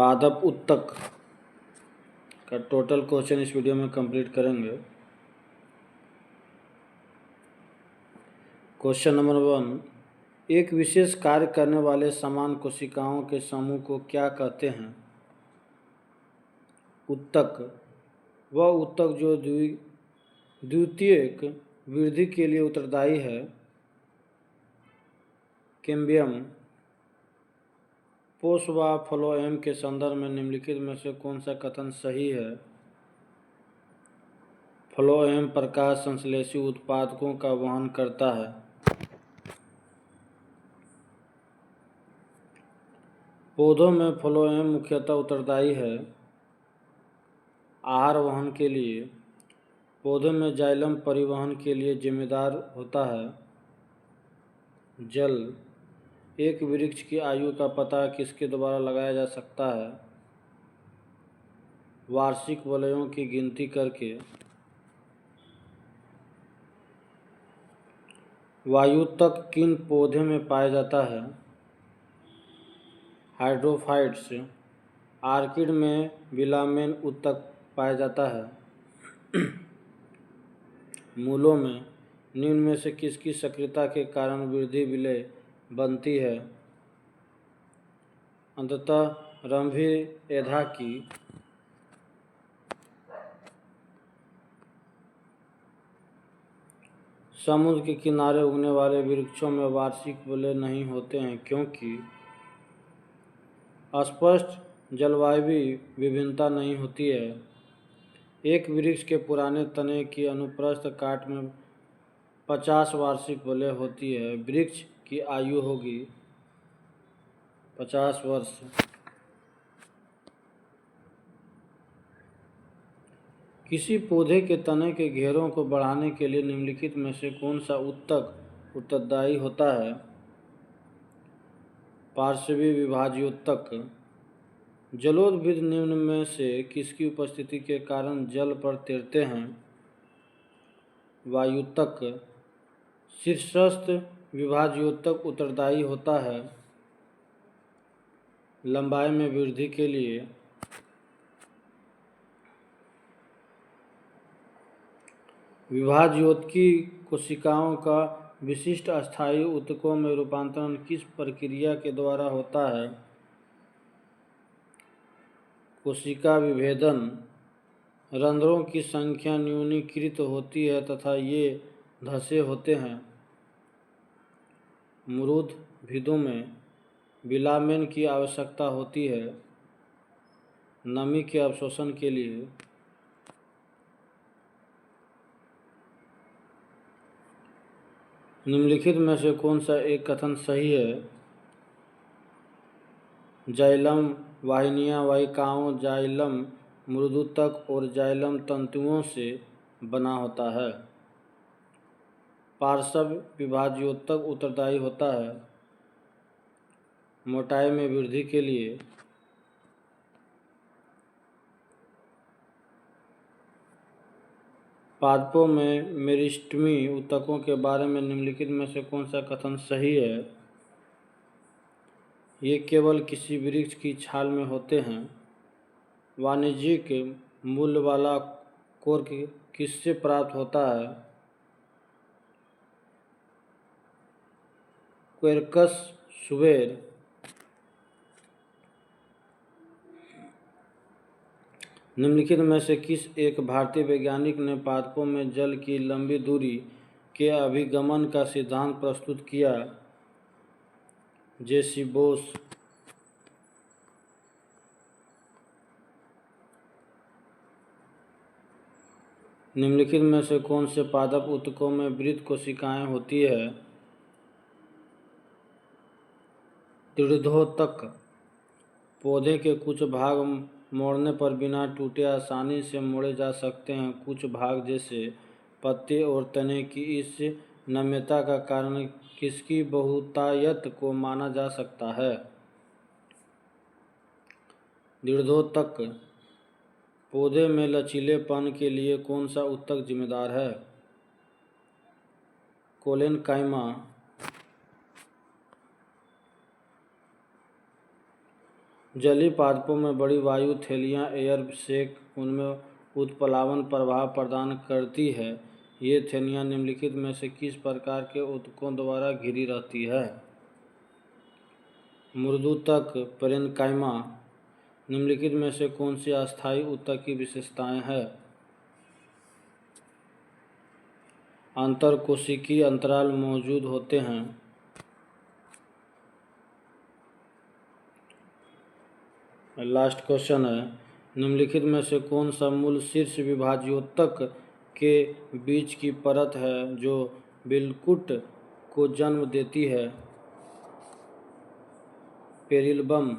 पादप उत्तक का टोटल क्वेश्चन इस वीडियो में कंप्लीट करेंगे। क्वेश्चन नंबर 1, एक विशेष कार्य करने वाले समान कोशिकाओं के समूह को क्या कहते हैं? उत्तक। वह उत्तक जो द्वितीयक वृद्धि के लिए उत्तरदायी है। कैम्बियम। पोष व फ्लोएम के संदर्भ में निम्नलिखित में से कौन सा कथन सही है? फ्लोएम प्रकाश संश्लेषी उत्पादकों का वहन करता है। पौधों में फ्लोएम मुख्यतः उत्तरदायी है आहार वहन के लिए। पौधे में जाइलम परिवहन के लिए जिम्मेदार होता है। जल। एक वृक्ष की आयु का पता किसके द्वारा लगाया जा सकता है? वार्षिक वलयों की गिनती करके। वायुत्तक किन पौधे में पाया जाता है? हाइड्रोफाइट्स। आर्किड में विलामेन उत्तक पाया जाता है। मूलों में निम्न में से किसकी सक्रियता के कारण वृद्धि विलय बनती है? अंततः रंभीरेधा की। समुद्र के किनारे उगने वाले वृक्षों में वार्षिक वलय नहीं होते हैं क्योंकि स्पष्ट जलवायु विभिन्नता नहीं होती है। एक वृक्ष के पुराने तने की अनुप्रस्थ काट में 50 वार्षिक वलय होती है। वृक्ष की आयु होगी 50 वर्ष। किसी पौधे के तने के घेरों को बढ़ाने के लिए निम्नलिखित में से कौन सा उत्तक उत्तरदायी होता है? पार्श्वी विभाज्योत्तक। जलोद्भिद निम्न में से किसकी उपस्थिति के कारण जल पर तैरते हैं? वायुत्तक। शीर्षस्थ विभाज्योत्तक उत्तरदायी होता है लंबाई में वृद्धि के लिए। विभाज्योतकी कोशिकाओं का विशिष्ट अस्थायी उत्तकों में रूपांतरण किस प्रक्रिया के द्वारा होता है? कोशिका विभेदन। रंध्रों की संख्या न्यूनीकृत होती है तथा ये धसे होते हैं। मृद भिदों में विलामेन की आवश्यकता होती है नमी के अवशोषण के लिए। निम्नलिखित में से कौन सा एक कथन सही है? जाइलम वाहिनियां वाहिकाओं, जाइलम मृदुतक और जाइलम तंतुओं से बना होता है। पार्श्व विभाज्योत्तक उत्तरदायी होता है मोटाई में वृद्धि के लिए। पादपों में मेरिस्टेमी उत्तकों के बारे में निम्नलिखित में से कौन सा कथन सही है? ये केवल किसी वृक्ष की छाल में होते हैं। वाणिज्यिक मूल्य वाला कोर्क किससे प्राप्त होता है? क्वेर्कस सुबेर। निम्नलिखित में से किस एक भारतीय वैज्ञानिक ने पादपों में जल की लंबी दूरी के अभिगमन का सिद्धांत प्रस्तुत किया? जे.सी. बोस। निम्नलिखित में से कौन से पादप उत्तकों में वृत्त कोशिकाएं होती है? दृढ़ोत्तक। पौधे के कुछ भाग मोड़ने पर बिना टूटे आसानी से मोड़े जा सकते हैं। कुछ भाग जैसे पत्ते और तने की इस नम्यता का कारण किसकी बहुतायत को माना जा सकता है? दृढ़ोत्तक। पौधे में लचीलेपन के लिए कौन सा उत्तक जिम्मेदार है? कोलेनकाइमा। जलीय पादपों में बड़ी वायु थैलियाँ एयर सैक उनमें उत्प्लावन प्रभाव प्रदान करती है। ये थैलियाँ निम्नलिखित में से किस प्रकार के ऊतकों द्वारा घिरी रहती है? मृदुतक पेरेन्काइमा। निम्नलिखित में से कौन सी अस्थायी ऊतक की विशेषताएं हैं? अंतरकोशिकीय अंतराल मौजूद होते हैं। लास्ट क्वेश्चन है, निम्नलिखित में से कौन सा मूल शीर्ष विभाज्योतक के बीच की परत है जो बिलकुट को जन्म देती है? पेरिलबम।